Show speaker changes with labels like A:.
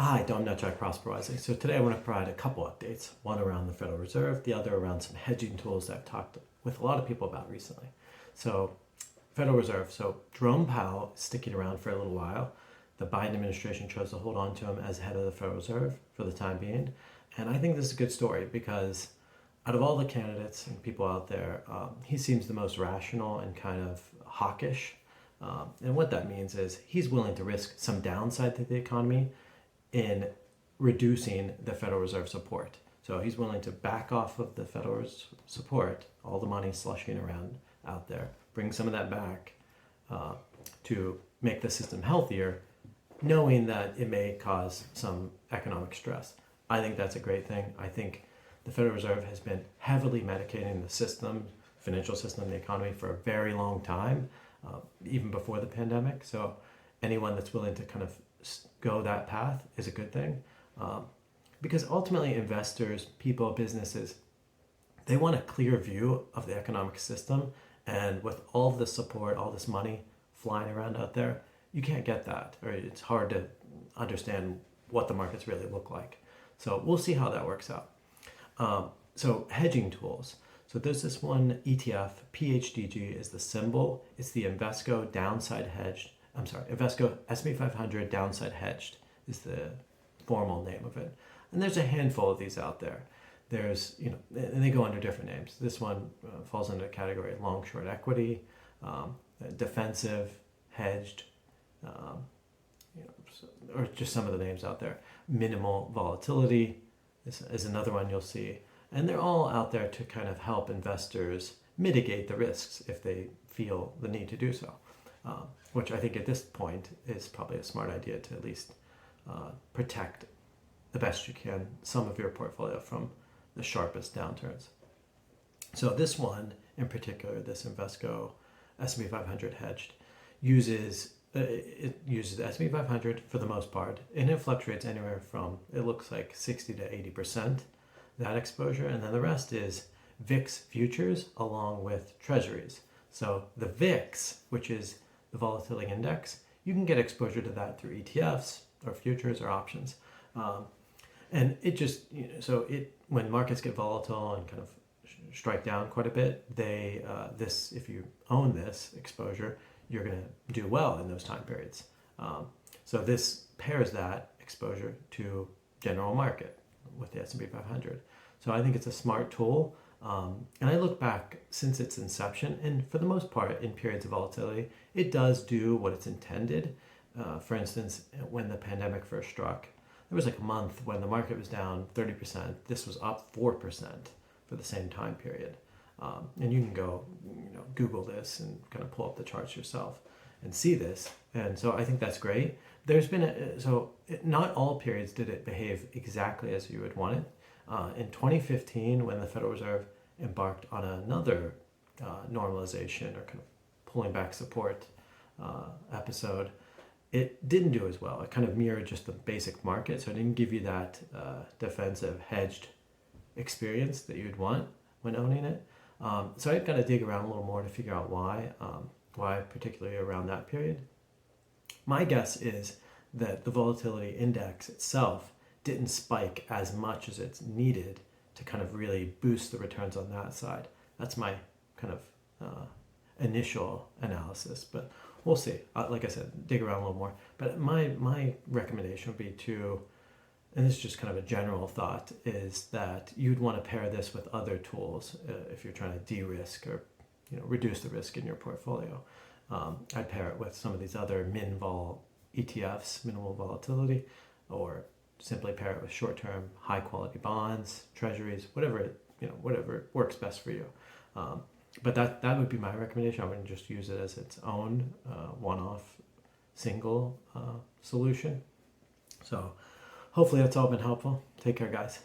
A: Hi, Dom Netjack Prosperizing. So today I want to provide a couple updates, one around the Federal Reserve, the other around some hedging tools that I've talked with a lot of people about recently. So Federal Reserve, so Jerome Powell is sticking around for a little while. The Biden administration chose to hold on to him as head of the Federal Reserve for the time being. And I think this is a good story because out of all the candidates and people out there, he seems the most rational and kind of hawkish. And what that means is he's willing to risk some downside to the economy in reducing the Federal Reserve support. So he's willing to back off of the Federal support, all the money slushing around out there, bring some of that back to make the system healthier, knowing that it may cause some economic stress. I think that's a great thing. I think the Federal Reserve has been heavily medicating the system, financial system, the economy for a very long time, even before the pandemic. So anyone that's willing to kind of go that path is a good thing, because ultimately investors, people, businesses, they want a clear view of the economic system, and with all of the support, all this money flying around out there, you can't get that, or it's hard to understand what the markets really look like. So we'll see how that works out. So hedging tools. So there's this one ETF, PHDG is the symbol. It's the Invesco downside hedged. Invesco S&P 500 downside hedged is the formal name of it. And there's a handful of these out there. There's, and they go under different names. This one falls into the category long short equity, defensive, hedged, or just some of the names out there. Minimal volatility is another one you'll see. And they're all out there to kind of help investors mitigate the risks if they feel the need to do so. Which I think at this point is probably a smart idea to at least protect the best you can some of your portfolio from the sharpest downturns. So this one in particular, this Invesco S&P 500 hedged, uses the S&P 500 for the most part, and it fluctuates anywhere from, it looks like 60 to 80% that exposure, and then the rest is VIX futures along with treasuries. So the VIX, which is the volatility index, you can get exposure to that through ETFs or futures or options. And it just, when markets get volatile and kind of strike down quite a bit, if you own this exposure, you're going to do well in those time periods. So this pairs that exposure to general market with the S&P 500. So I think it's a smart tool. And I look back since its inception, and for the most part, in periods of volatility, it does do what it's intended. For instance, when the pandemic first struck, there was like a month when the market was down 30%. This was up 4% for the same time period. And you can go, Google this and kind of pull up the charts yourself and see this. And so I think that's great. There's been not all periods did it behave exactly as you would want it. In 2015, when the Federal Reserve embarked on another normalization or kind of pulling back support episode, it didn't do as well. It kind of mirrored just the basic market, so it didn't give you that defensive hedged experience that you'd want when owning it. So I've got to dig around a little more to figure out why particularly around that period. My guess is that the volatility index itself didn't spike as much as it's needed to kind of really boost the returns on that side. That's my kind of initial analysis, but we'll see. Like I said, dig around a little more. But my recommendation would be and this is just kind of a general thought, is that you'd want to pair this with other tools if you're trying to de-risk or reduce the risk in your portfolio. I'd pair it with some of these other min-vol ETFs, minimal volatility, or simply pair it with short-term, high-quality bonds, treasuries, whatever works best for you. But that would be my recommendation. I wouldn't just use it as its own one-off single solution. So hopefully that's all been helpful. Take care, guys.